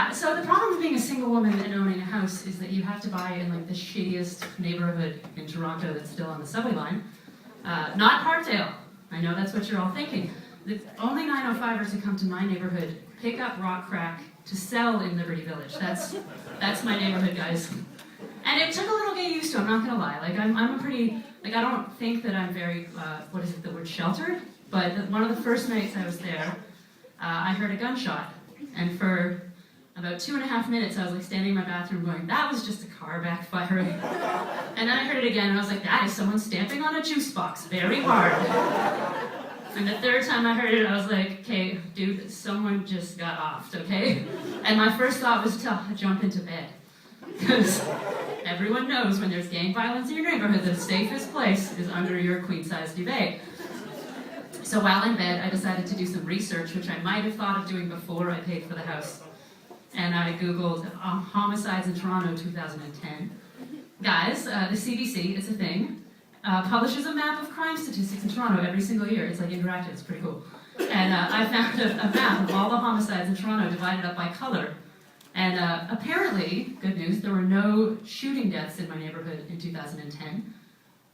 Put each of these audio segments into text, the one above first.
Yeah, so the problem with being a single woman and owning a house is that you have to buy in like the shittiest neighborhood in Toronto that's still on the subway line. Not Parkdale. I know that's what you're all thinking. The only 905ers who come to my neighborhood pick up rock crack to sell in Liberty Village. That's my neighborhood, guys. And it took a little getting used to, I'm not gonna lie. Like, I'm a pretty, like, I don't think that I'm very, what is it, the word sheltered? But one of the first nights I was there, I heard a gunshot. And for about 2.5 minutes, I was like standing in my bathroom going, that was just a car backfiring. And then I heard it again, and I was like, that is someone stamping on a juice box very hard. And the third time I heard it, I was like, okay, dude, someone just got offed, okay? And my first thought was to jump into bed. Because everyone knows when there's gang violence in your neighborhood, the safest place is under your queen-size duvet. So while in bed, I decided to do some research, which I might have thought of doing before I paid for the house. And I Googled homicides in Toronto 2010. Guys, the CBC, it's a thing, publishes a map of crime statistics in Toronto every single year. It's like interactive, it's pretty cool. And I found a map of all the homicides in Toronto divided up by color. And apparently, good news, there were no shooting deaths in my neighborhood in 2010.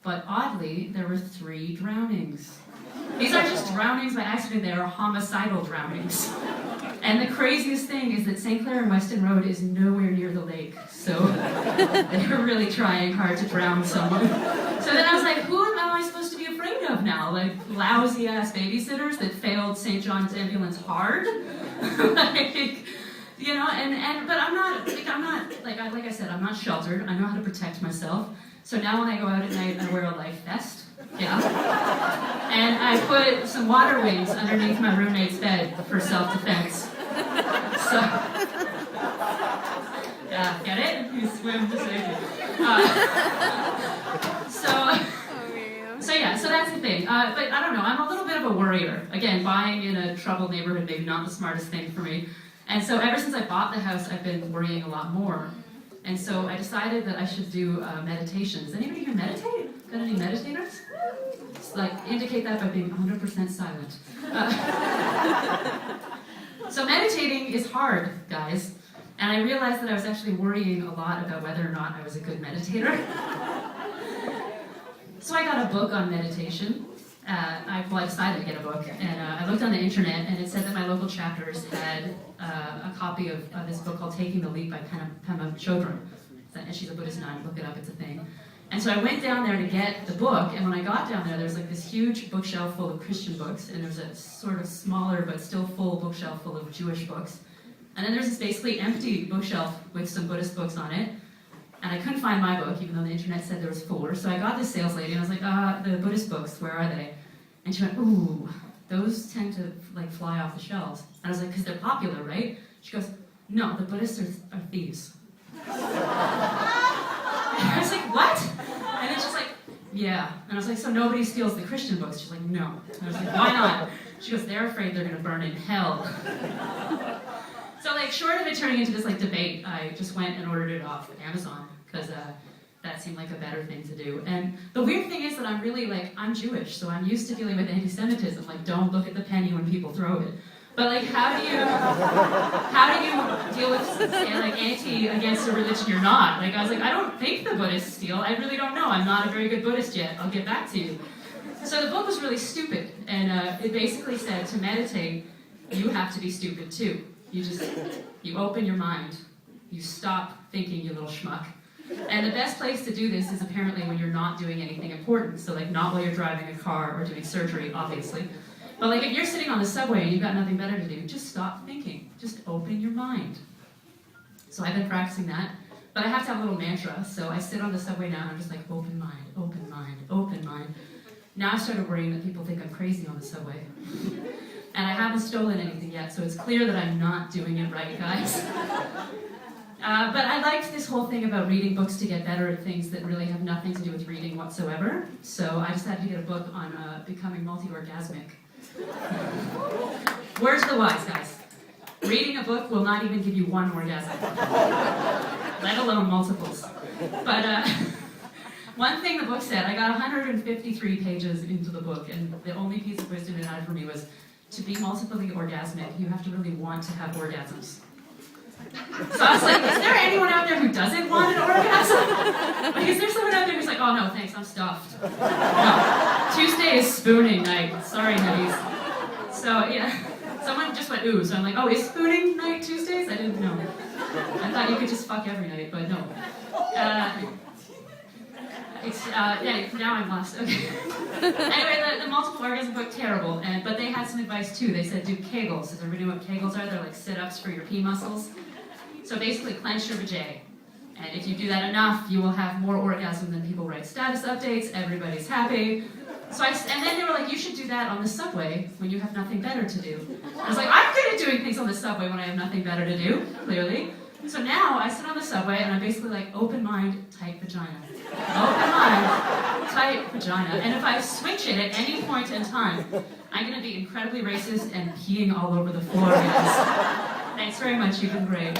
But oddly, there were 3 drownings. These aren't just drownings by accident, they are homicidal drownings. And the craziest thing is that St. Clair and Weston Road is nowhere near the lake. So they're really trying hard to drown someone. So then I was like, who am I supposed to be afraid of now? Like lousy ass babysitters that failed St. John's Ambulance hard? Like, you know, but I'm not, like I said, I'm not sheltered. I know how to protect myself. So now when I go out at night, I wear a life vest. Yeah. And I put some water wings underneath my roommate's bed for self-defense. So, yeah, get it? You swim to safety. So that's the thing. But I don't know, I'm a little bit of a worrier. Again, buying in a troubled neighborhood, maybe not the smartest thing for me. And so ever since I bought the house, I've been worrying a lot more. And so I decided that I should do meditations. Anybody here meditate? Got any meditators? Just like indicate that by being 100% silent. So meditating is hard, guys. And I realized that I was actually worrying a lot about whether or not I was a good meditator. So I got a book on meditation. I decided to get a book, and I looked on the internet, and it said that my local chapters had a copy of this book called Taking the Leap by Pema Chodron. And she's a Buddhist nun, look it up, it's a thing. And so I went down there to get the book, and when I got down there, there's like this huge bookshelf full of Christian books, and there's a sort of smaller but still full bookshelf full of Jewish books. And then there's this basically empty bookshelf with some Buddhist books on it. And I couldn't find my book, even though the internet said there was 4. So I got this sales lady, and I was like, the Buddhist books, where are they? And she went, ooh, those tend to like fly off the shelves. And I was like, because they're popular, right? She goes, no, the Buddhists are thieves. And I was like, what? And then she's like, yeah. And I was like, so nobody steals the Christian books? She's like, no. And I was like, why not? She goes, they're afraid they're going to burn in hell. So like, short of it turning into this like debate, I just went and ordered it off Amazon, because that seemed like a better thing to do. And the weird thing is that I'm really like, I'm Jewish, so I'm used to dealing with anti-Semitism, like don't look at the penny when people throw it. But like, how do you deal with like anti against a religion you're not? Like I was like, I don't think the Buddhists steal, I really don't know, I'm not a very good Buddhist yet, I'll get back to you. So the book was really stupid, and it basically said to meditate, you have to be stupid too. You open your mind, you stop thinking, you little schmuck. And the best place to do this is apparently when you're not doing anything important. So like not while you're driving a car or doing surgery, obviously. But like if you're sitting on the subway and you've got nothing better to do, just stop thinking. Just open your mind. So I've been practicing that. But I have to have a little mantra. So I sit on the subway now and I'm just like, open mind, open mind, open mind. Now I've started worrying that people think I'm crazy on the subway. And I haven't stolen anything yet, so it's clear that I'm not doing it right, guys. But I liked this whole thing about reading books to get better at things that really have nothing to do with reading whatsoever. So I decided to get a book on becoming multi-orgasmic. Word to the wise, guys. Reading a book will not even give you one orgasm, let alone multiples. But one thing the book said, I got 153 pages into the book, and the only piece of wisdom it had for me was, to be multiply orgasmic, you have to really want to have orgasms. So I was like, is there anyone out there who doesn't want an orgasm? Like, is there someone out there who's like, oh no, thanks, I'm stuffed. No, Tuesday is spooning night. Sorry, nutties. So yeah, someone just went ooh, so I'm like, oh, is spooning night Tuesdays? I didn't know. I thought you could just fuck every night, but no. Yeah, now I'm lost. Okay. Anyway, the multiple orgasm book, terrible. But they had some advice too. They said do Kegels. Does everybody know what Kegels are? They're like sit-ups for your pee muscles. So basically, clench your vajay. And if you do that enough, you will have more orgasm than people write status updates. Everybody's happy. And then they were like, you should do that on the subway when you have nothing better to do. I was like, I'm good at doing things on the subway when I have nothing better to do, clearly. So now I sit on the subway and I'm basically like, open mind, tight vagina. Open mind, tight vagina. And if I switch it at any point in time, I'm going to be incredibly racist and peeing all over the floor, guys. Thanks very much, you've been great.